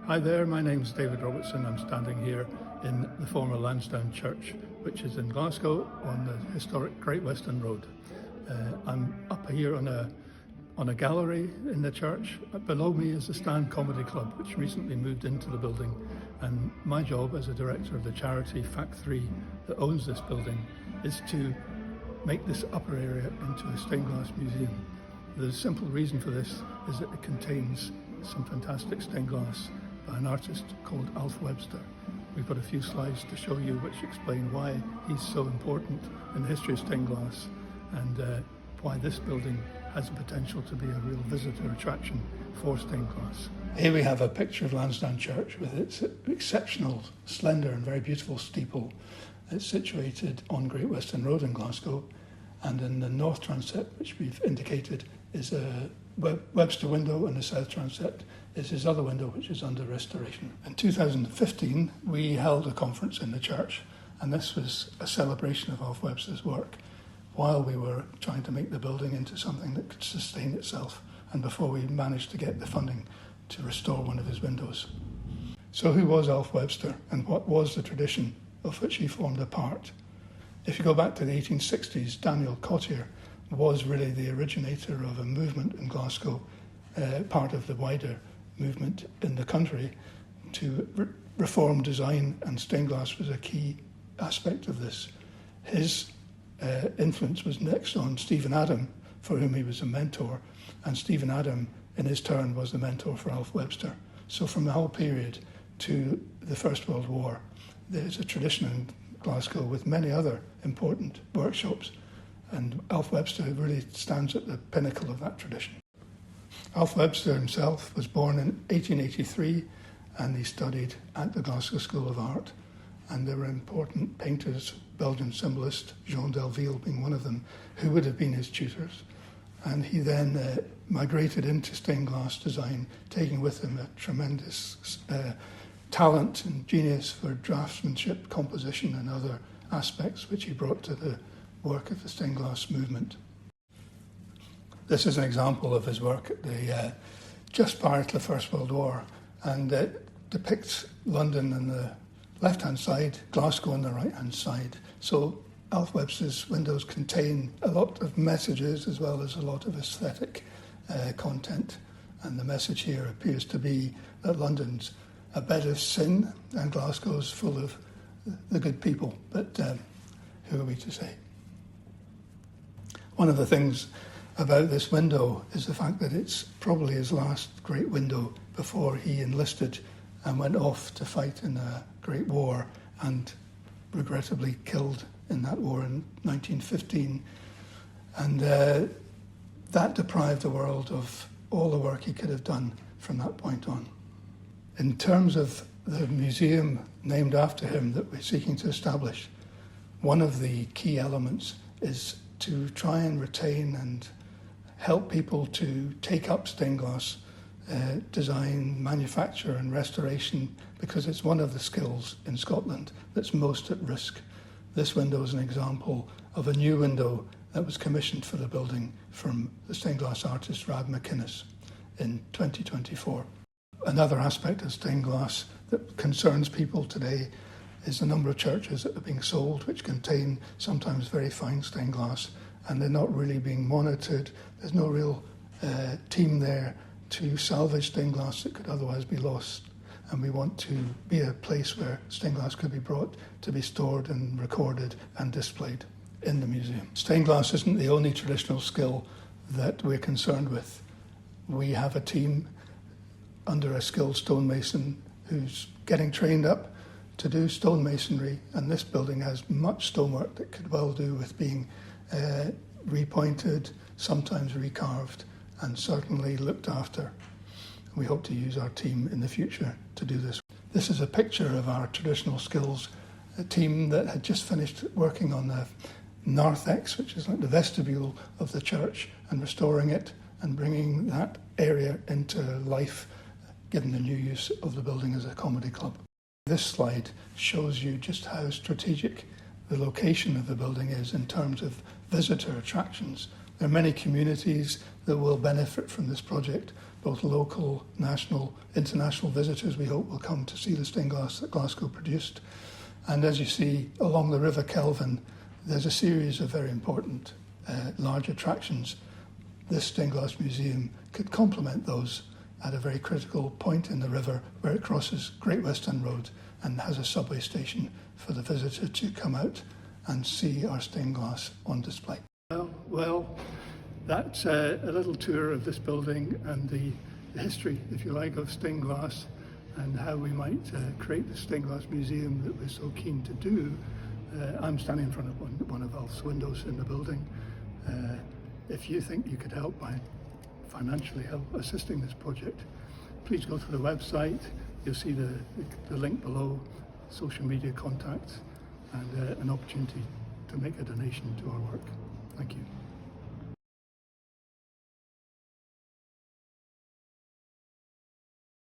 Hi there, my name's David Robertson. I'm standing here in the former Lansdowne Church, which is in Glasgow on the historic Great Western Road. I'm up here on a gallery in the church. Below me is the Stand Comedy Club, which recently moved into the building, and my job as a director of the charity Fact 3 that owns this building is to make this upper area into a stained glass museum. The simple reason for this is that it contains some fantastic stained glass by an artist called Alf Webster. We've got a few slides to show you which explain why he's so important in the history of stained glass and why this building has the potential to be a real visitor attraction for stained glass. Here we have a picture of Lansdowne Church with its exceptional, slender and very beautiful steeple. It's situated on Great Western Road in Glasgow, and in the north transept, which we've indicated, is a Webster window, and the south transept is his other window, which is under restoration. In 2015, we held a conference in the church, and this was a celebration of Alf Webster's work while we were trying to make the building into something that could sustain itself, and before we managed to get the funding to restore one of his windows. So who was Alf Webster, and what was the tradition of which he formed a part? If you go back to the 1860s, Daniel Cottier was really the originator of a movement in Glasgow, part of the wider movement in the country to reform design, and stained glass was a key aspect of this. His influence was next on Stephen Adam, for whom he was a mentor, and Stephen Adam in his turn was the mentor for Alf Webster. So from the whole period to the First World War, there's a tradition in Glasgow with many other important workshops, and Alf Webster really stands at the pinnacle of that tradition. Alf Webster himself was born in 1883, and he studied at the Glasgow School of Art, and there were important painters, Belgian symbolist Jean Delville being one of them, who would have been his tutors. And he then migrated into stained glass design, taking with him a tremendous talent and genius for draftsmanship, composition and other aspects which he brought to the work of the stained glass movement. This is an example of his work at the just prior to the First World War, and it depicts London on the left-hand side, Glasgow on the right-hand side. So Alf Webster's windows contain a lot of messages as well as a lot of aesthetic content, and the message here appears to be that London's a bed of sin and Glasgow's full of the good people, but who are we to say? One of the things about this window is the fact that it's probably his last great window before he enlisted and went off to fight in a great war and regrettably killed in that war in 1915. And that deprived the world of all the work he could have done from that point on. In terms of the museum named after him that we're seeking to establish, one of the key elements is to try and retain and help people to take up stained glass design, manufacture and restoration, because it's one of the skills in Scotland that's most at risk. This window is an example of a new window that was commissioned for the building from the stained glass artist Rab McInnes in 2024. Another aspect of stained glass that concerns people today is the number of churches that are being sold which contain sometimes very fine stained glass, and they're not really being monitored. There's no real team there to salvage stained glass that could otherwise be lost, and we want to be a place where stained glass could be brought to be stored and recorded and displayed in the museum. Stained glass isn't the only traditional skill that we're concerned with. We have a team under a skilled stonemason who's getting trained up to do stonemasonry, and this building has much stonework that could well do with being repointed, sometimes recarved, and certainly looked after. We hope to use our team in the future to do this. This is a picture of our traditional skills, a team that had just finished working on the narthex, which is like the vestibule of the church, and restoring it and bringing that area into life, given the new use of the building as a comedy club. This slide shows you just how strategic the location of the building is in terms of visitor attractions. There are many communities that will benefit from this project, both local, national, international visitors we hope will come to see the stained glass that Glasgow produced. And as you see along the River Kelvin, there's a series of very important large attractions. This stained glass museum could complement those at a very critical point in the river where it crosses Great Western Road and has a subway station for the visitor to come out and see our stained glass on display. Well, that's a little tour of this building and the history, if you like, of stained glass and how we might create the stained glass museum that we're so keen to do. I'm standing in front of one of Alf's windows in the building. If you think you could help by financially help assisting this project, please go to the website. You'll see the link below, social media contacts, and an opportunity to make a donation to our work. Thank you.